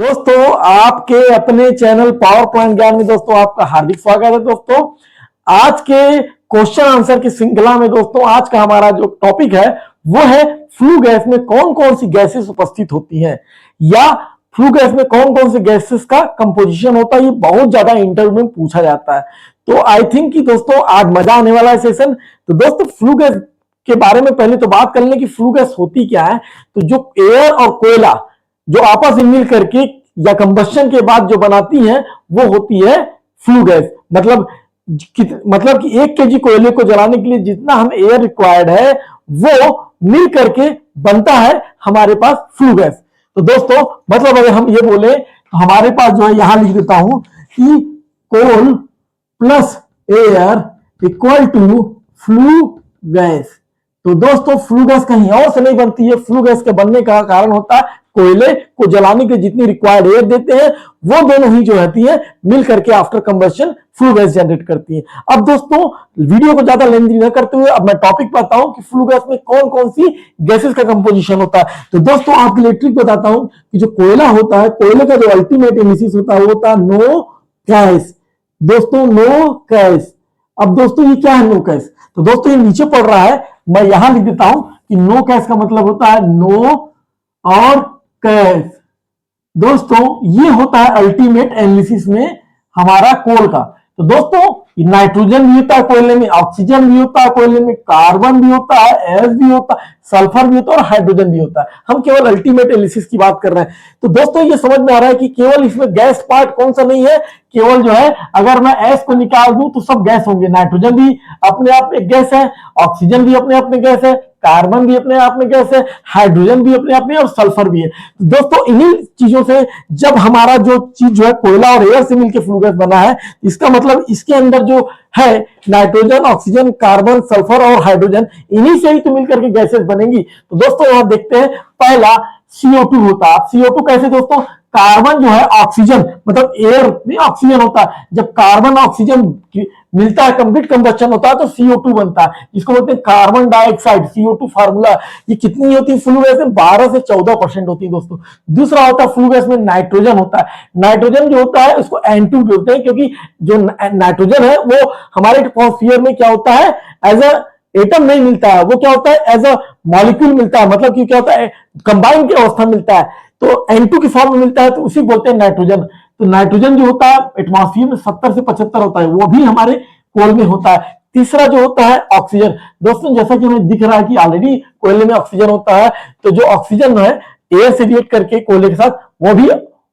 दोस्तों आपके अपने चैनल पावर प्लांट ज्ञान में दोस्तों आपका हार्दिक स्वागत है। दोस्तों आज के क्वेश्चन आंसर की श्रृंखला में दोस्तों आज का हमारा जो टॉपिक है वो है फ्लू गैस में कौन कौन सी गैसेस उपस्थित होती हैं या फ्लू गैस में कौन कौन सी गैसेस का कंपोजिशन होता है। ये बहुत ज्यादा इंटरव्यू में पूछा जाता है, तो आई थिंक कि दोस्तों आज मजा आने वाला है सेशन। तो दोस्तों फ्लू गैस के बारे में पहले तो बात कर लें कि फ्लू गैस होती क्या है। तो जो एयर और कोयला जो आपस में मिल करके या कंबस्शन के बाद जो बनाती है वो होती है फ्लू गैस। मतलब कि 1 केजी कोयले को जलाने के लिए जितना हम एयर रिक्वायर्ड है वो मिल करके बनता है हमारे पास फ्लू गैस। तो दोस्तों मतलब अगर हम ये बोले तो हमारे पास जो है यहां लिख देता हूं कि coal plus air equal to flue gas. तो दोस्तों फ्लू गैस कहीं और से नहीं बनती है। फ्लू गैस के बनने का कारण होता है कोयले को जलाने के जितनी रिक्वायर्ड एयर देते हैं वो दोनों ही जो रहती है मिल करके after combustion flue gas generate करती है। अब दोस्तों वीडियो को ज्यादा लेंथी न करते हुए अब मैं टॉपिक बताता हूं कि फ्लू गैस में कौन कौन सी गैसेस का कंपोजिशन होता है। तो दोस्तों आपके लिए ट्रिक बताता हूं कि जो कोयला होता है, कोयले का जो अल्टीमेट एमिसिस होता है वो होता है नो गैस। दोस्तों नो गैस। अब दोस्तों ये क्या है नो गैस? तो दोस्तों ये नीचे पड़ रहा है, मैं यहां लिख देता हूं कि नो गैस का मतलब होता है नो और गैस। दोस्तों ये होता है अल्टीमेट एनालिसिस में हमारा कोल का। तो दोस्तों नाइट्रोजन भी होता है कोयले में, ऑक्सीजन भी होता है कोयले में, कार्बन भी होता है, एस भी होता है, सल्फर भी होता है और हाइड्रोजन भी होता है। हम केवल अल्टीमेट एनालिसिस की बात कर रहे हैं। तो दोस्तों ये समझ में आ रहा है कि केवल इसमें गैस पार्ट कौन सा नहीं है। केवल जो है अगर मैं एस को निकाल दूं तो सब गैस होंगे। नाइट्रोजन भी अपने आप में गैस है, ऑक्सीजन भी अपने आप में गैस है, कार्बन भी अपने आप में गैस है, हाइड्रोजन भी अपने आप में और सल्फर भी है। तो दोस्तों इन्हीं चीजों से जब हमारा जो चीज जो है कोयला और एयर से मिलकर फ्लू गैस बना है, इसका मतलब इसके अंदर जो है नाइट्रोजन, ऑक्सीजन, कार्बन, सल्फर और हाइड्रोजन, इन्हीं से ही तो मिलकर के गैसेस बनेंगी। तो दोस्तों यहां देखते हैं पहला CO2 होता है। CO2 कैसे दोस्तों? कार्बन जो है ऑक्सीजन मतलब एयर में ऑक्सीजन होता है, जब कार्बन ऑक्सीजन मिलता है कंप्लीट कंबस्शन होता है तो CO2 बनता है, जिसको बोलते हैं कार्बन डाइऑक्साइड। CO2 फार्मूला ये कितनी होती है फ्लू गैस में? 12 से 14% होती है दोस्तों। दूसरा होता है फ्लू गैस में नाइट्रोजन होता है। नाइट्रोजन जो होता है उसको N2 बोलते हैं, क्योंकि जो नाइट्रोजन है वो हमारे एटमॉस्फेयर में क्या होता है एज अ एटम नहीं मिलता है, वो क्या होता है एज अ मॉलिक्यूल मिलता है। मतलब कि क्या होता है कंबाइन की अवस्था मिलता है, तो N2 की फॉर्म में मिलता है, तो उसी बोलते हैं नाइट्रोजन। तो नाइट्रोजन जो होता है एटमॉस्फेयर में 70 से 75 होता है, वो भी हमारे कोल में होता है। तीसरा जो होता है ऑक्सीजन। दोस्तों जैसा कि हमें दिख रहा है कि ऑलरेडी कोयले में ऑक्सीजन होता है, तो जो ऑक्सीजन है एयर से रिएक्ट करके कोयले के साथ वो भी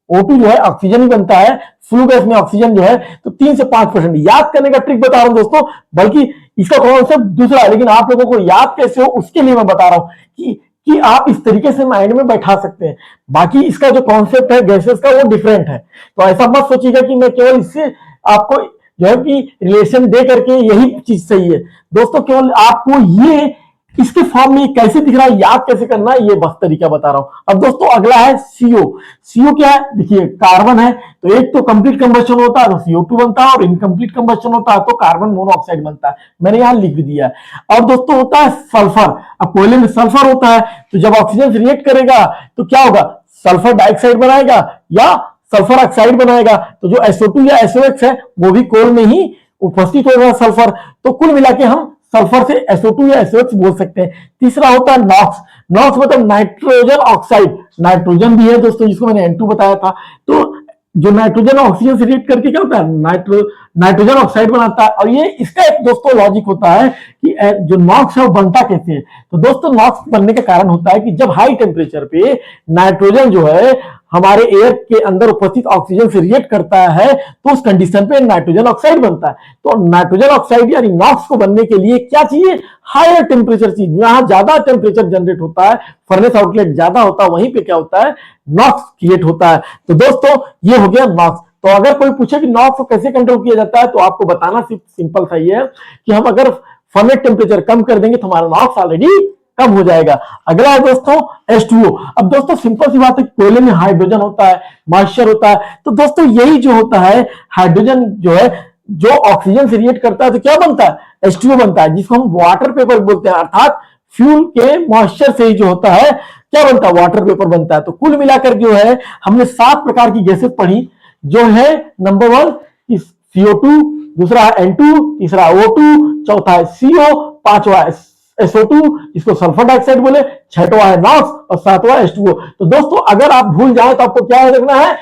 O2 जो है ऑक्सीजन ही बनता है। फ्लू गैस में ऑक्सीजन जो है तो 3 से 5%। याद करने का ट्रिक बता रहा हूं दोस्तों, बल्कि इसका कॉन्सेप्ट दूसरा है, लेकिन आप लोगों को याद कैसे हो उसके लिए मैं बता रहा हूं कि आप इस तरीके से माइंड में बैठा सकते हैं। बाकी इसका जो कॉन्सेप्ट है गैसेस का वो डिफरेंट है, तो ऐसा मत सोचिएगा कि मैं केवल इससे आपको जो है कि रिलेशन दे करके यही चीज सही है। दोस्तों केवल आपको ये इसके फॉर्म में कैसे दिख रहा है, याद कैसे करना है, ये बस तरीका बता रहा हूं। अब दोस्तों अगला है CO। CO क्या है? देखिए कार्बन है, तो एक तो कंप्लीट कंबस्शन होता है तो CO2 बनता है, और इनकम्प्लीट कंबस्शन होता है तो कार्बन मोनोऑक्साइड बनता है। मैंने यहां लिख दिया है। और दोस्तों होता है सल्फर। अब कोयले में सल्फर होता है, तो जब ऑक्सीजन से रिएक्ट करेगा तो क्या होगा? सल्फर डाइऑक्साइड बनाएगा या सल्फर ऑक्साइड बनाएगा। तो जो SO2 या SOX है वो भी कोल में ही उपस्थित होगा सल्फर। तो कुल मिला के हम सल्फर से SO2 या SOX बोल सकते हैं। तीसरा होता है नॉक्स। नॉक्स मतलब नाइट्रोजन ऑक्साइड। नाइट्रोजन भी है दोस्तों, जिसको मैंने N2 बताया था। तो जो नाइट्रोजन ऑक्सीजन से रिएक्ट करके क्या होता है नाइट्रोजन ऑक्साइड बनाता है। और ये इसका एक दोस्तों लॉजिक होता है कि जो नॉक्स है वो बनता कैसे है। तो दोस्तों नॉक्स बनने का कारण होता है कि जब हाई टेम्परेचर पे नाइट्रोजन जो है हमारे एयर के अंदर उपस्थित ऑक्सीजन से रिएक्ट करता है तो उस कंडीशन पे नाइट्रोजन ऑक्साइड बनता है। तो नाइट्रोजन ऑक्साइड यानी नॉक्स को बनने के लिए क्या चाहिए? हायर टेम्परेचर चाहिए। जहां ज्यादा टेम्परेचर जनरेट होता है, फर्नेस आउटलेट ज्यादा होता है, वहीं पे क्या होता है नॉक्स क्रिएट होता है। तो दोस्तों ये हो गया नॉक्स। तो अगर कोई पूछे कि नॉक्स को कैसे कंट्रोल किया जाता है तो आपको बताना सिंपल सा ही है कि हम अगर फर्नेस टेम्परेचर कम कर देंगे तो हमारा नॉक्स ऑलरेडी कम हो जाएगा। अगला है दोस्तों H2O। अब दोस्तों सिंपल सी बात है, कोयले में हाइड्रोजन होता है, मॉइस्चर होता है, तो दोस्तों यही जो होता है हाइड्रोजन जो है जो ऑक्सीजन से रिएक्ट करता है तो क्या बनता है? H2O बनता है, जिसको हम वाटर पेपर बोलते हैं। अर्थात फ्यूल के मॉइस्चर से ही जो होता है क्या बनता है, वाटर वेपर बनता है। तो कुल मिलाकर जो है हमने 7 प्रकार की गैसेस पढ़ी, जो है नंबर 1 CO2, दूसरा है N2, तीसरा O2, चौथा है CO, पांचवा है SO2 जिसको सल्फर डाइऑक्साइड बोले, छठवा है नॉक्स और सातवां H2O। तो दोस्तों अगर आप भूल जाए तो आपको क्या रखना है,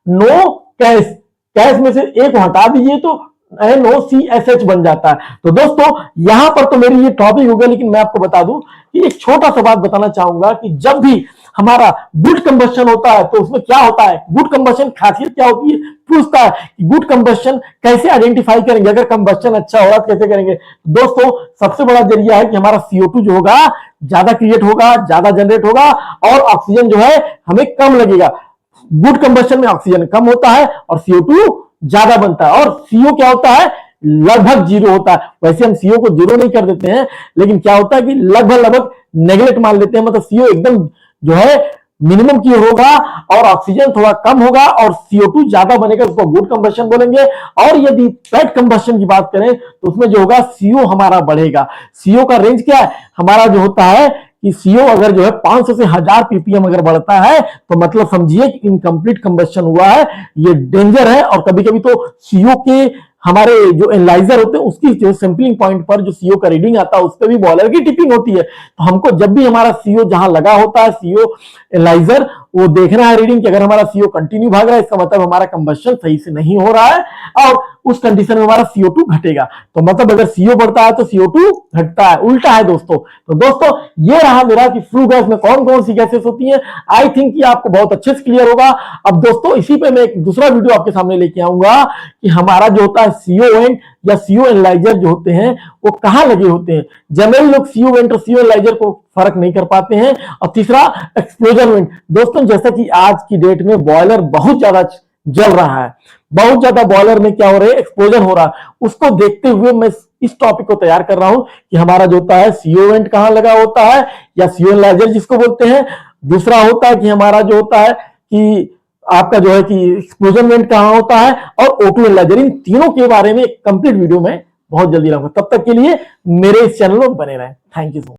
नो कैश, कैश में से एक हटा दीजिए तो NOCSH बन जाता है। तो दोस्तों यहां पर तो मेरी ये टॉपिक हो गया, लेकिन मैं आपको बता दूं कि एक छोटा सा बात बताना चाहूंगा कि जब भी हमारा गुड कंबशन होता है तो उसमें क्या होता है, गुड कंबशन खासियत क्या होती है, पूछता है कि गुड कंबशन कैसे आइडेंटिफाई करेंगे, अगर कंबशन अच्छा हो रहा है कैसे करेंगे। दोस्तों सबसे बड़ा जरिया है कि हमारा CO2 जो होगा ज्यादा क्रिएट होगा, ज्यादा जनरेट होगा और ऑक्सीजन जो है हमें कम लगेगा। गुड कंबशन में ऑक्सीजन कम होता है और CO2 ज्यादा बनता है, और CO क्या होता है, लगभग जीरो होता है। वैसे हम CO को जीरो नहीं कर देते हैं, लेकिन क्या होता है कि लगभग नेगलेक्ट मान लेते हैं, मतलब CO एकदम जो है मिनिमम की होगा और ऑक्सीजन थोड़ा कम होगा और CO2 ज्यादा बनेगा, उसको गुड कंबशन बोलेंगे। और यदि बैड कंबशन की बात करें तो उसमें जो होगा CO हमारा बढ़ेगा। CO का रेंज क्या है, हमारा जो होता है कि CO अगर जो है 500 से 1000 ppm अगर बढ़ता है तो मतलब समझिए कि इनकम्प्लीट कंबशन हुआ है, ये डेंजर है। और कभी कभी तो CO के हमारे जो एनालाइजर होते हैं उसकी जो सैंपलिंग पॉइंट पर जो CO का रीडिंग आता है उस पर भी बॉयलर की टिपिंग होती है। तो हमको जब भी हमारा CO जहां लगा होता है CO एनालाइजर, वो देखना है रीडिंग कि अगर हमारा CO कंटिन्यू भाग रहा है इसका मतलब हमारा कंबशन सही से नहीं हो रहा है और उस कंडीशन में हमारा CO2 घटेगा। तो मतलब अगर CO बढ़ता है तो CO2 घटता है, उल्टा है दोस्तों। तो दोस्तों ये रहा मेरा कि फ्लू गैस में कौन कौन सी गैसेस होती है। आई थिंक कि आपको बहुत अच्छे से क्लियर होगा। अब दोस्तों इसी पे मैं एक दूसरा वीडियो आपके सामने लेके आऊंगा कि हमारा जो होता है CO वेंट या CO एनालाइजर जो होते हैं वो कहां लगे होते हैं। जनरली लोग CO वेंट और CO एनालाइजर को फर्क नहीं कर पाते हैं। और तीसरा एक्सप्लोजन वेंट। दोस्तों जैसा कि आज की डेट में बॉयलर बहुत ज्यादा जल रहा है, बहुत ज्यादा बॉयलर में क्या हो रहा है, एक्सप्लोजन हो रहा है, उसको देखते हुए मैं इस टॉपिक को तैयार कर रहा हूं कि हमारा जो होता है CO वेंट कहां लगा होता है या CO एनालाइजर जिसको बोलते हैं। दूसरा होता है कि हमारा जो होता है कि आपका जो है कि एक्सप्लोजन वेंट कहां होता है और O2 एनालाइजर। इन तीनों के बारे में एक कंप्लीट वीडियो में बहुत जल्दी लाऊंगा। तब तक के लिए मेरे इस चैनल में बने रहें। Thank you so much.